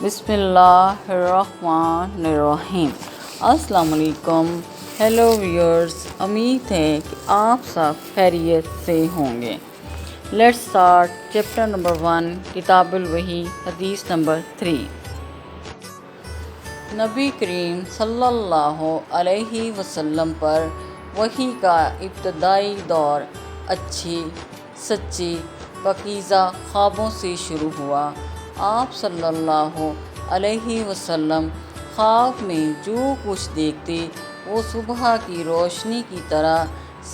بسم اللہ الرحمن الرحیم۔ السلام علیکم، ہیلو ویورز، امید ہے کہ آپ سب خیریت سے ہوں گے۔ لیٹس اسٹارٹ چیپٹر نمبر 1، کتاب الوحی، حدیث نمبر 3۔ نبی کریم صلی اللہ علیہ وسلم پر وحی کا ابتدائی دور اچھے، سچے، پاکیزہ خوابوں سے شروع ہوا۔ آپ صلی اللہ علیہ وسلم خواب میں جو کچھ دیکھتے وہ صبح کی روشنی کی طرح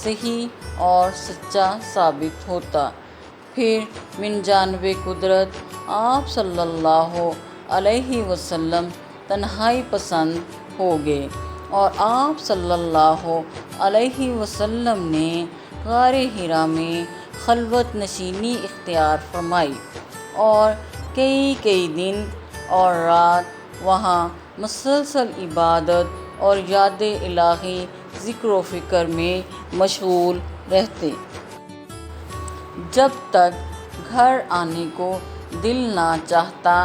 صحیح اور سچا ثابت ہوتا۔ پھر من جانب قدرت آپ صلی اللہ علیہ وسلم تنہائی پسند ہو گئے اور آپ صلی اللہ علیہ وسلم نے غار حرا میں خلوت نشینی اختیار فرمائی اور کئی دن اور رات وہاں مسلسل عبادت اور یاد الہی، ذکر و فکر میں مشغول رہتے۔ جب تک گھر آنے کو دل نہ چاہتا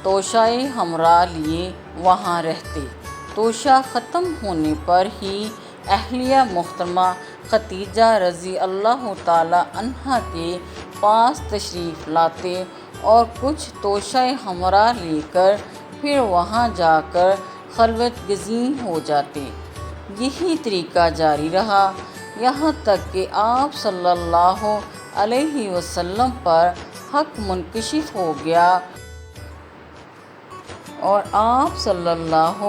توشہ حمراء لیے وہاں رہتے۔ توشہ ختم ہونے پر ہی اہلیہ محترمہ خدیجہ رضی اللہ تعالی عنہا کے پاس تشریف لاتے اور کچھ توشہ حمراء لے کر پھر وہاں جا کر خلوت گزین ہو جاتے۔ یہی طریقہ جاری رہا یہاں تک کہ آپ صلی اللہ علیہ وسلم پر حق منکشف ہو گیا اور آپ صلی اللہ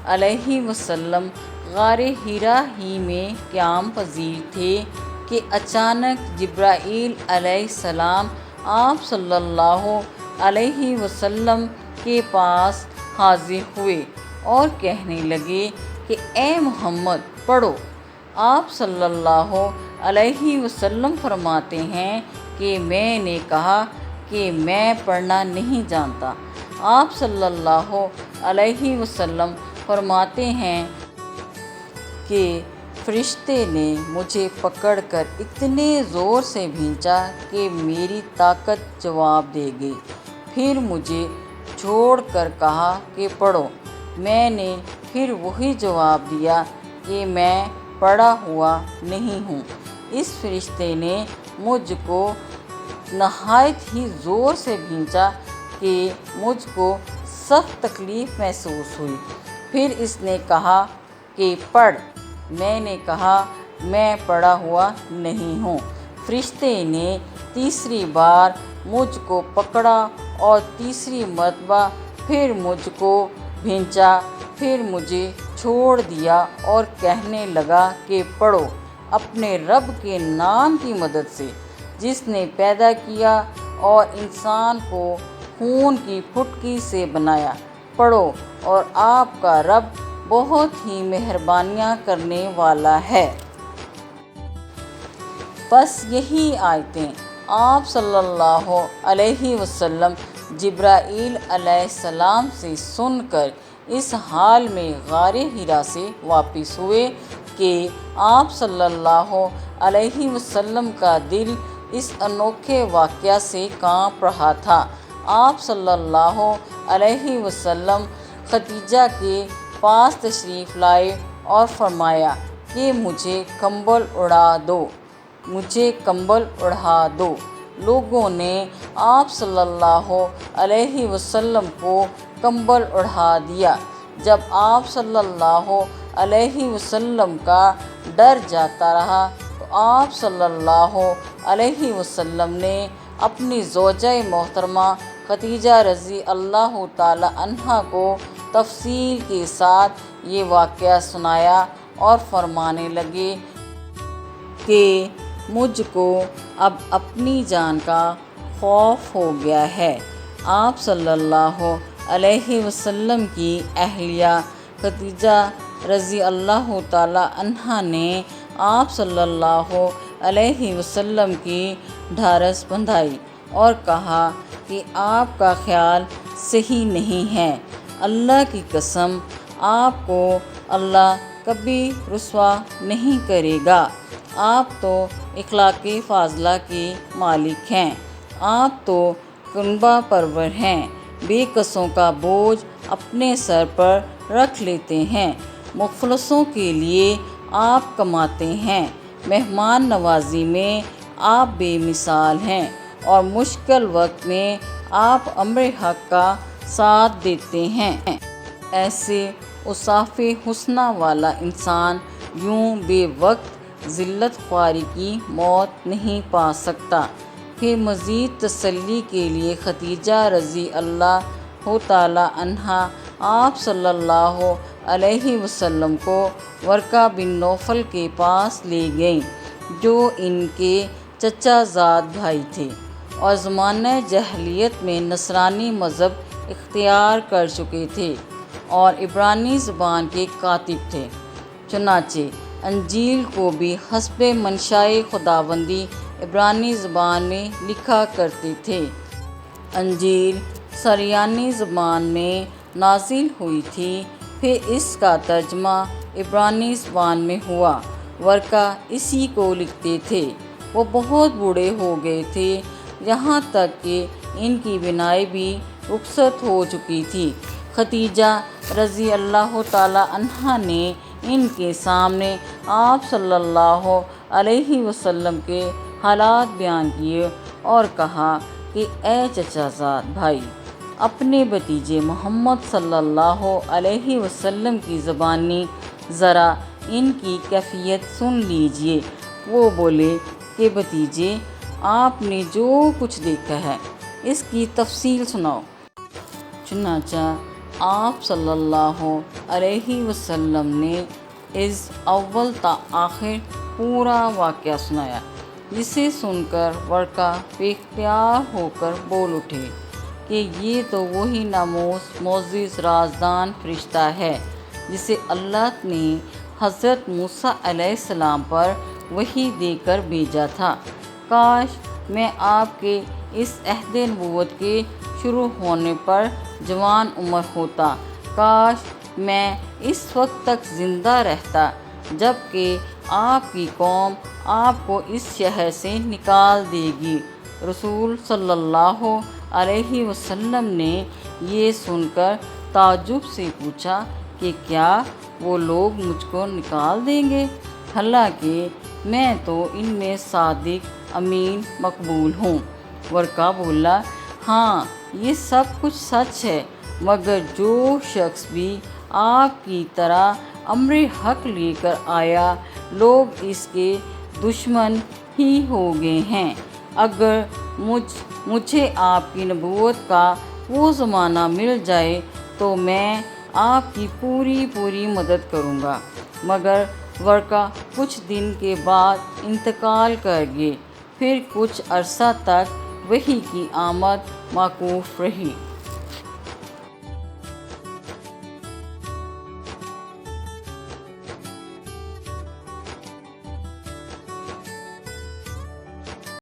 علیہ وسلم غار حرا ہی میں قیام پذیر تھے کہ اچانک جبرائیل علیہ السلام آپ صلی اللہ علیہ وسلم کے پاس حاضر ہوئے اور کہنے لگے کہ اے محمد پڑھو۔ آپ صلی اللہ علیہ وسلم فرماتے ہیں کہ میں نے کہا کہ میں پڑھنا نہیں جانتا۔ آپ صلی اللہ علیہ وسلم فرماتے ہیں کہ فرشتے نے مجھے پکڑ کر اتنے زور سے کھینچا کہ میری طاقت جواب دے گئی۔ پھر مجھے چھوڑ کر کہا کہ پڑھو۔ میں نے پھر وہی جواب دیا کہ میں پڑھا ہوا نہیں ہوں۔ اس فرشتے نے مجھ کو نہایت ہی زور سے کھینچا کہ مجھ کو سخت تکلیف محسوس ہوئی۔ پھر اس نے کہا کہ پڑھ۔ میں نے کہا میں پڑھا ہوا نہیں ہوں۔ فرشتے نے تیسری بار مجھ کو پکڑا اور تیسری مرتبہ پھر مجھ کو کھینچا، پھر مجھے چھوڑ دیا اور کہنے لگا کہ پڑھو اپنے رب کے نام کی مدد سے جس نے پیدا کیا اور انسان کو خون کی پھٹکی سے بنایا۔ پڑھو اور آپ کا رب بہت ہی مہربانیاں کرنے والا ہے۔ بس یہی آیتیں آپ صلی اللہ علیہ وسلم جبرائیل علیہ السلام سے سن کر اس حال میں غار حرا سے واپس ہوئے کہ آپ صلی اللہ علیہ وسلم کا دل اس انوکھے واقعہ سے کانپ رہا تھا۔ آپ صلی اللہ علیہ وسلم خدیجہ کے پاس تشریف لائے اور فرمایا کہ مجھے کمبل اڑا دو، مجھے کمبل اڑا دو۔ لوگوں نے آپ صلی اللہ علیہ وسلم کو کمبل اڑا دیا۔ جب آپ صلی اللہ علیہ وسلم کا ڈر جاتا رہا تو آپ صلی اللہ علیہ وسلم نے اپنی زوجہ محترمہ خدیجہ رضی اللہ تعالی عنہا کو تفصیل کے ساتھ یہ واقعہ سنایا اور فرمانے لگے کہ مجھ کو اب اپنی جان کا خوف ہو گیا ہے۔ آپ صلی اللہ علیہ وسلم کی اہلیہ خدیجہ رضی اللہ تعالی عنہا نے آپ صلی اللہ علیہ وسلم کی ڈھارس بندھائی اور کہا کہ آپ کا خیال صحیح نہیں ہے۔ اللہ کی قسم آپ کو اللہ کبھی رسوا نہیں کرے گا۔ آپ تو اخلاق فاضلہ کے مالک ہیں، آپ تو کنبہ پرور ہیں، بے کسوں کا بوجھ اپنے سر پر رکھ لیتے ہیں، مفلسوں کے لیے آپ کماتے ہیں، مہمان نوازی میں آپ بے مثال ہیں اور مشکل وقت میں آپ امر حق کا ساتھ دیتے ہیں۔ ایسے اوصاف حسنہ والا انسان یوں بے وقت ذلت خواری کی موت نہیں پا سکتا۔ پھر مزید تسلی کے لیے خدیجہ رضی اللہ تعالی عنہا آپ صلی اللہ علیہ وسلم کو ورقہ بن نوفل کے پاس لے گئیں، جو ان کے چچا زاد بھائی تھے اور زمانہ جاہلیت میں نصرانی مذہب اختیار کر چکے تھے اور عبرانی زبان کے کاتب تھے۔ چنانچہ انجیل کو بھی حسب منشائے خداوندی عبرانی زبان میں لکھا کرتے تھے۔ انجیل سریانی زبان میں نازل ہوئی تھی، پھر اس کا ترجمہ عبرانی زبان میں ہوا۔ ورقہ اسی کو لکھتے تھے۔ وہ بہت بوڑھے ہو گئے تھے، یہاں تک کہ ان کی بینائی بھی رخصت ہو چکی تھی۔ خدیجہ رضی اللہ تعالی عنہا نے ان کے سامنے آپ صلی اللہ علیہ وسلم کے حالات بیان کیے اور کہا کہ اے چچا زاد بھائی، اپنے بھتیجے محمد صلی اللہ علیہ وسلم کی زبانی ذرا ان کی کیفیت سن لیجئے۔ وہ بولے کہ بھتیجے، آپ نے جو کچھ دیکھا ہے اس کی تفصیل سناؤ۔ چنانچہ آپ صلی اللہ علیہ وسلم نے از اول تا آخر پورا واقعہ سنایا، جسے سن کر ورقہ بے اختیار ہو کر بول اٹھے کہ یہ تو وہی ناموس معزز رازدان فرشتہ ہے جسے اللہ نے حضرت موسیٰ علیہ السلام پر وحی دے کر بھیجا تھا۔ کاش میں آپ کے اس عہد نبوت کے شروع ہونے پر جوان عمر ہوتا، کاش میں اس وقت تک زندہ رہتا جب کہ آپ کی قوم آپ کو اس شہر سے نکال دے گی۔ رسول صلی اللہ علیہ وسلم نے یہ سن کر تعجب سے پوچھا کہ کیا وہ لوگ مجھ کو نکال دیں گے، حالانکہ میں تو ان میں صادق امین مقبول ہوں۔ ورقہ بولا، ہاں یہ سب کچھ سچ ہے، مگر جو شخص بھی آپ کی طرح امر حق لے کر آیا، لوگ اس کے دشمن ہی ہو گئے ہیں۔ اگر مجھے آپ کی نبوت کا وہ زمانہ مل جائے تو میں آپ کی پوری مدد کروں گا۔ مگر ورقہ کچھ دن کے بعد انتقال کر گئے، پھر کچھ عرصہ تک وحی کی آمد موقوف رہی۔